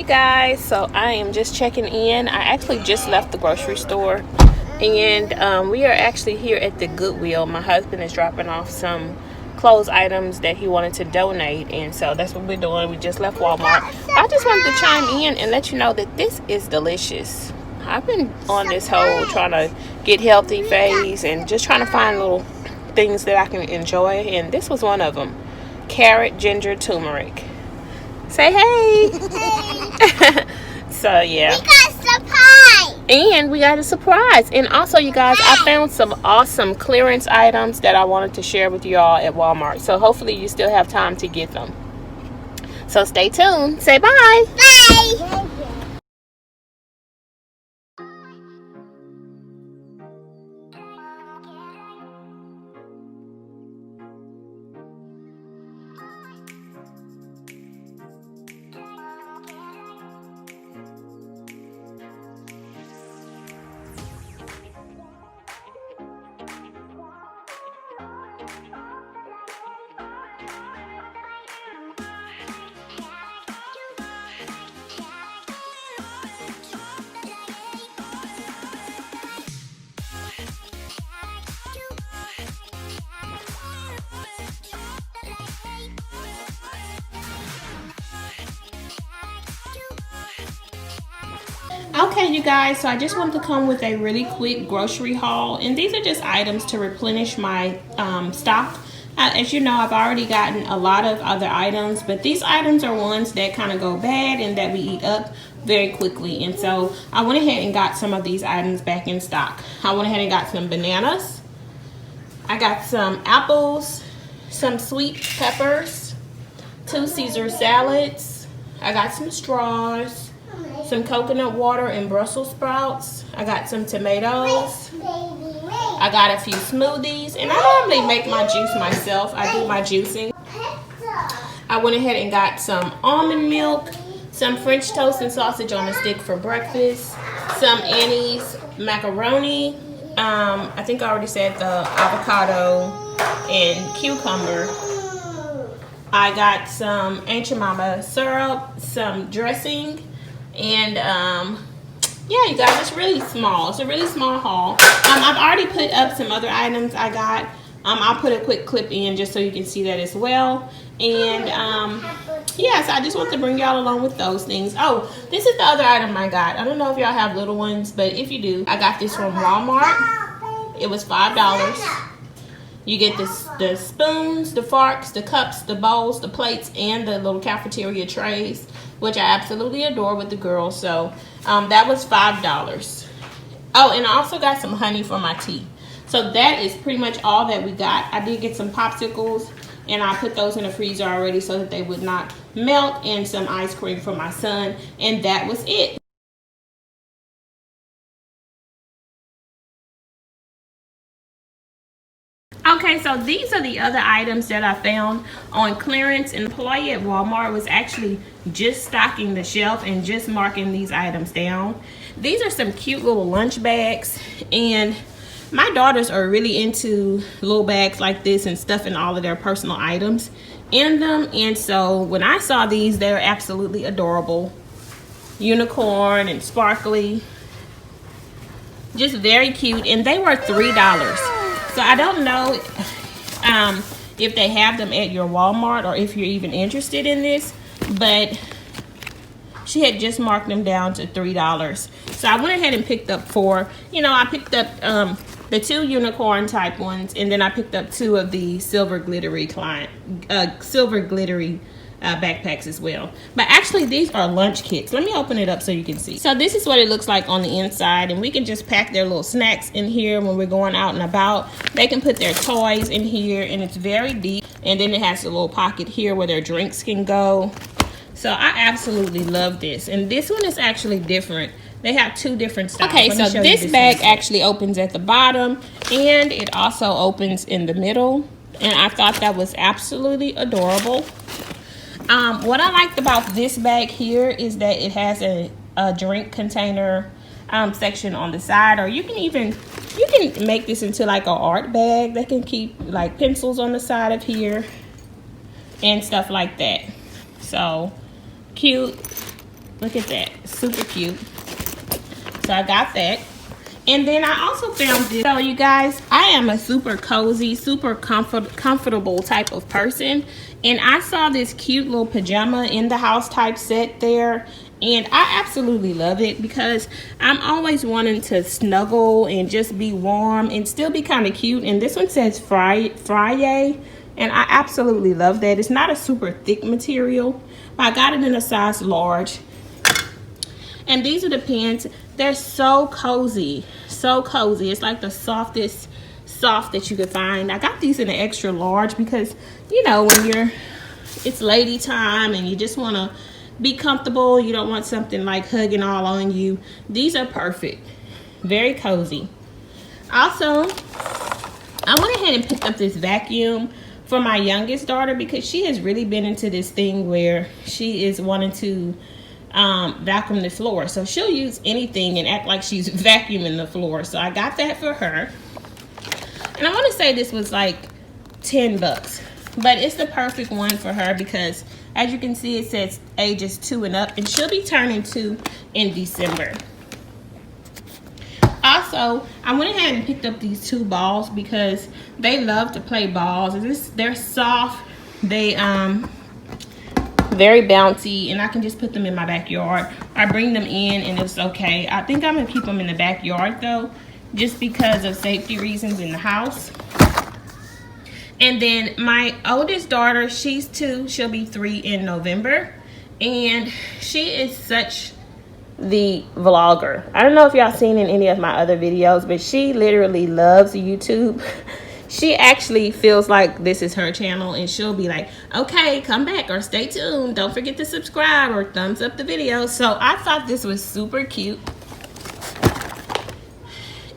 guys, so I am just checking in. I actually just left the grocery store, and we are actually here at the Goodwill. My husband is dropping off some clothes items that he wanted to donate, and so that's what we're doing. We just left Walmart. I just wanted to chime in and let you know that this is delicious. I've been on this whole trying to get healthy phase and just trying to find little things that I can enjoy, and this was one of them. Carrot, ginger, turmeric. Say hey. So yeah, we got a surprise. And we got a surprise. And also, you guys, I found some awesome clearance items that I wanted to share with you all at Walmart, so hopefully you still have time to get them. So stay tuned. Say bye. Bye. Okay, you guys, so I just wanted to come with a really quick grocery haul, and these are just items to replenish my stock. As you know, I've already gotten a lot of other items, but these items are ones that kind of go bad and that we eat up very quickly, and so I went ahead and got some of these items back in stock. I went ahead and got some bananas. I got some apples, some sweet peppers, 2 Caesar salads. I got some straws, some coconut water and Brussels sprouts. I got some tomatoes. I got a few smoothies, and I normally make my juice myself. I do my juicing. I went ahead and got some almond milk, some French toast and sausage on a stick for breakfast, some Annie's macaroni. I think I already said the avocado and cucumber. I got some Aunt Jemima syrup, some dressing, and yeah, you guys, it's really small. It's a really small haul. I've already put up some other items I got. I'll put a quick clip in just so you can see that as well. And yeah, so I just want to bring y'all along with those things. Oh, this is the other item I got. I don't know if y'all have little ones, but if you do, I got this from Walmart. It was $5. You get the spoons, the forks, the cups, the bowls, the plates, and the little cafeteria trays, which I absolutely adore with the girls. So that was $5. Oh, and I also got some honey for my tea. So that is pretty much all that we got. I did get some popsicles, and I put those in the freezer already so that they would not melt, and some ice cream for my son, and that was it. Okay, so these are the other items that I found on clearance, and the employee at Walmart was actually just stocking the shelf and just marking these items down. These are some cute little lunch bags, and my daughters are really into little bags like this and stuffing all of their personal items in them, and so when I saw these, they're absolutely adorable. Unicorn and sparkly, just very cute, and they were $3. So I don't know if they have them at your Walmart or if you're even interested in this, but she had just marked them down to $3. So I went ahead and picked up 4. You know, I picked up the 2 unicorn type ones, and then I picked up 2 of the silver glittery backpacks as well. But actually, these are lunch kits. Let me open it up so you can see. So this is what it looks like on the inside, and we can just pack their little snacks in here when we're going out and about. They can put their toys in here, and it's very deep, and then it has a little pocket here where their drinks can go. So I absolutely love this, and this one is actually different. They have 2 different styles. Okay, so this bag actually opens at the bottom, and it also opens in the middle, and I thought that was absolutely adorable. What I liked about this bag here is that it has a drink container section on the side, or you can make this into like an art bag that can keep like pencils on the side of here and stuff like that. So cute. Look at that, super cute. So I got that. And then I also found this. So you guys, I am a super cozy, super comfortable type of person. And I saw this cute little pajama in the house type set there. And I absolutely love it because I'm always wanting to snuggle and just be warm and still be kind of cute. And this one says Friday. And I absolutely love that. It's not a super thick material, but I got it in a size large. And these are the pants. They're so cozy, so cozy. It's like the softest soft that you could find. I got these in an extra large because, you know, when it's lady time and you just want to be comfortable, you don't want something like hugging all on you. These are perfect, very cozy. Also, I went ahead and picked up this vacuum for my youngest daughter because she has really been into this thing where she is wanting to vacuum the floor. So she'll use anything and act like she's vacuuming the floor. So I got that for her. And I want to say this was like 10 bucks. But it's the perfect one for her because as you can see it says ages 2 and up. And she'll be turning 2 in December. Also, I went ahead and picked up these 2 balls because they love to play balls. They're soft. They very bouncy, and I can just put them in my backyard. I bring them in and it's okay. I think I'm gonna keep them in the backyard though, just because of safety reasons in the house. And then my oldest daughter, she's 2, she'll be 3 in November, and she is such the vlogger. I don't know if y'all seen in any of my other videos, but she literally loves YouTube. She actually feels like this is her channel, and she'll be like, okay, come back or stay tuned. Don't forget to subscribe or thumbs up the video. So I thought this was super cute.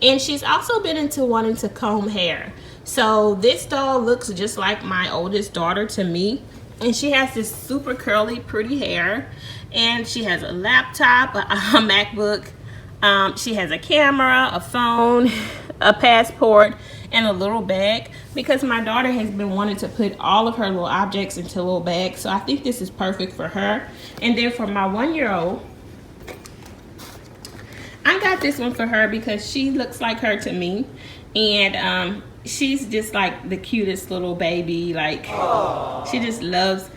And she's also been into wanting to comb hair. So this doll looks just like my oldest daughter to me. And she has this super curly, pretty hair. And she has a laptop, a MacBook. She has a camera, a phone, a passport, and a little bag because my daughter has been wanting to put all of her little objects into little bags. So I think this is perfect for her. And then for my 1-year-old, I got this one for her because she looks like her to me. And she's just like the cutest little baby. Like, she just loves,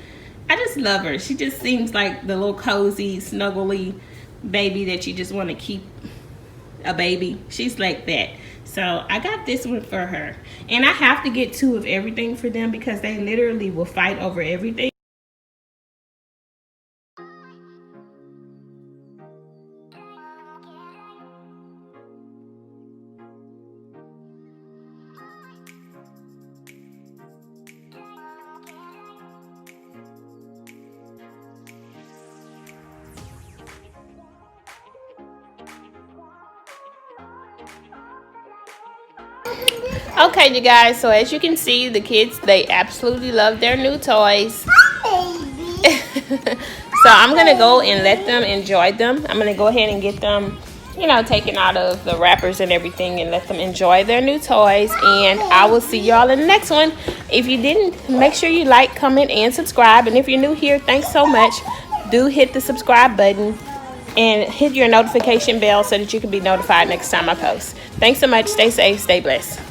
I just love her. She just seems like the little cozy, snuggly baby that you just want to keep a baby. She's like that. So I got this one for her. And I have to get 2 of everything for them because they literally will fight over everything. Okay, you guys, so as you can see, the kids, they absolutely love their new toys. So I'm going to go and let them enjoy them. I'm going to go ahead and get them, you know, taken out of the wrappers and everything and let them enjoy their new toys. And I will see y'all in the next one. If you didn't, make sure you like, comment, and subscribe. And if you're new here, thanks so much. Do hit the subscribe button and hit your notification bell so that you can be notified next time I post. Thanks so much. Stay safe. Stay blessed.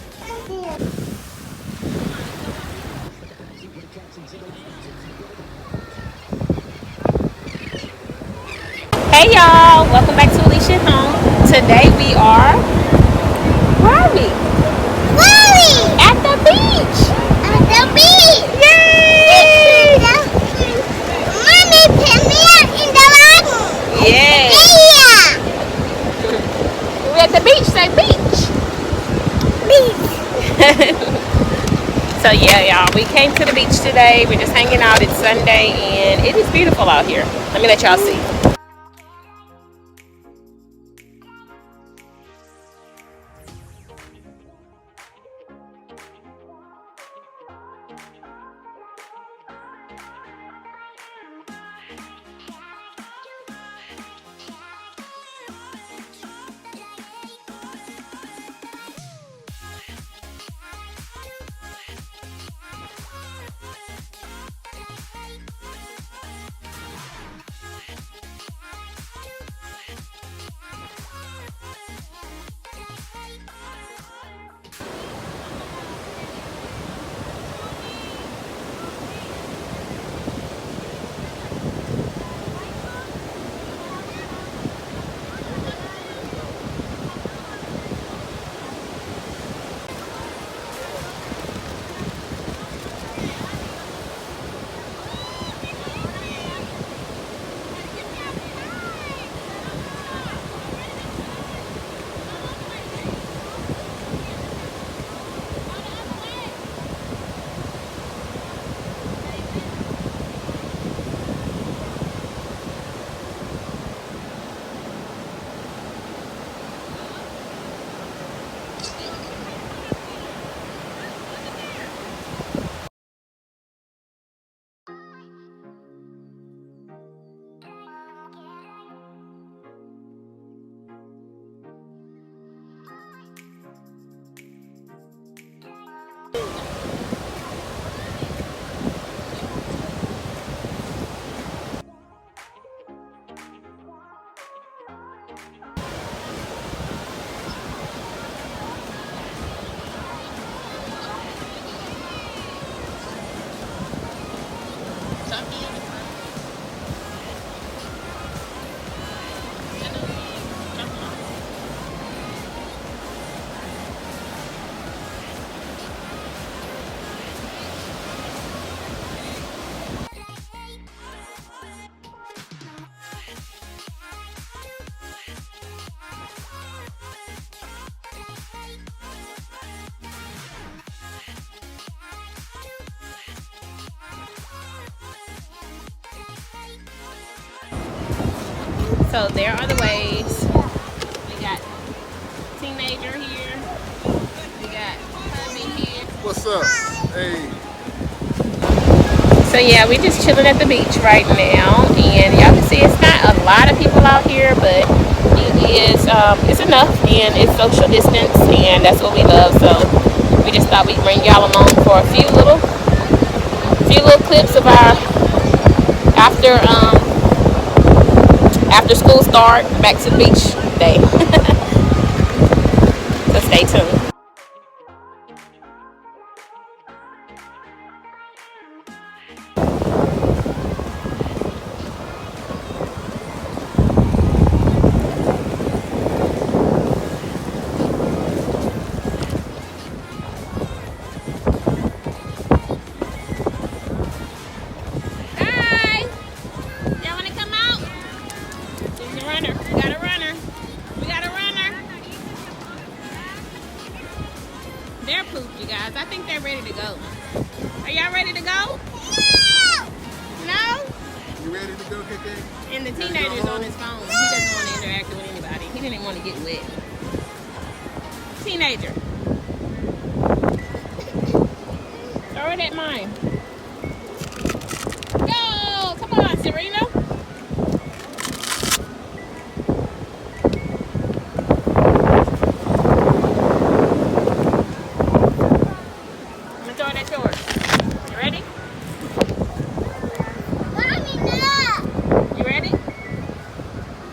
Hey y'all, welcome back to Alecia Home. Today we are, where are we? At the beach. At the beach. Yay! Mommy, put me out in the water. Yeah. Yeah. We're at the beach, say beach. So yeah, y'all, we came to the beach today. We're just hanging out. It's Sunday and it is beautiful out here. Let me let y'all see. So there are the waves. We got teenager here. We got hubby here. What's up? Hey. So yeah, we're just chilling at the beach right now, and y'all can see it's not a lot of people out here, but it is it's enough, and it's social distance, and that's what we love. So we just thought we'd bring y'all along for a few little clips of our after school start back to the beach day. So stay tuned. They're pooped, you guys. I think they're ready to go. Are y'all ready to go? No! No? You ready to go, KK? And the teenager's on his phone. He doesn't want to interact with anybody. He didn't want to get wet. Teenager. Throw it at mine. Go! Come on, Serena.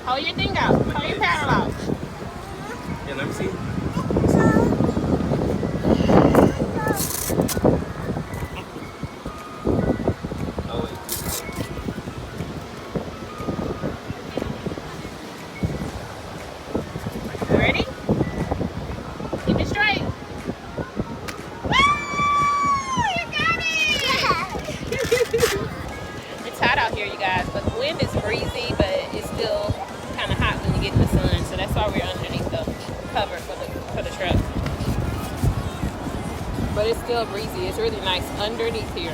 Hold your thing out. Hold your paddle out. Yeah, let me see. Ready? Keep it straight. It's hot out here, you guys, but the wind is breezy, but it's still kind of hot when you get in the sun, so that's why we're underneath the cover for the truck. But it's still breezy. It's really nice underneath here.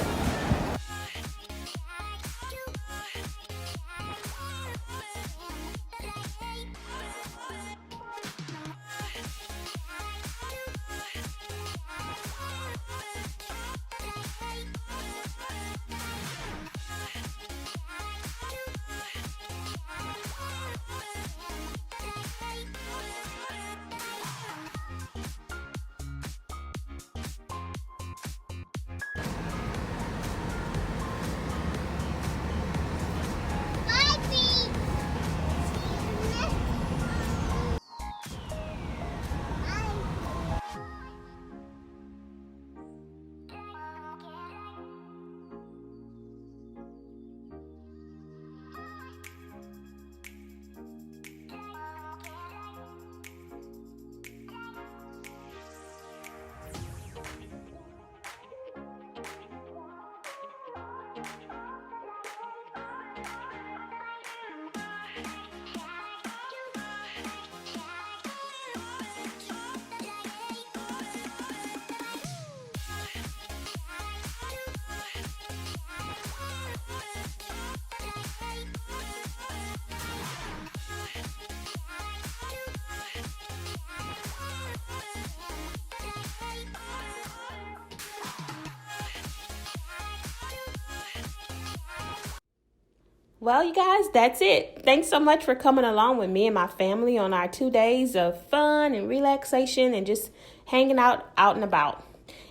Well, you guys, that's it. Thanks so much for coming along with me and my family on our 2 days of fun and relaxation and just hanging out and about.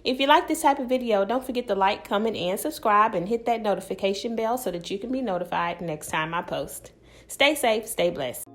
If you like this type of video, don't forget to like, comment, and subscribe, and hit that notification bell so that you can be notified next time I post. Stay safe, stay blessed.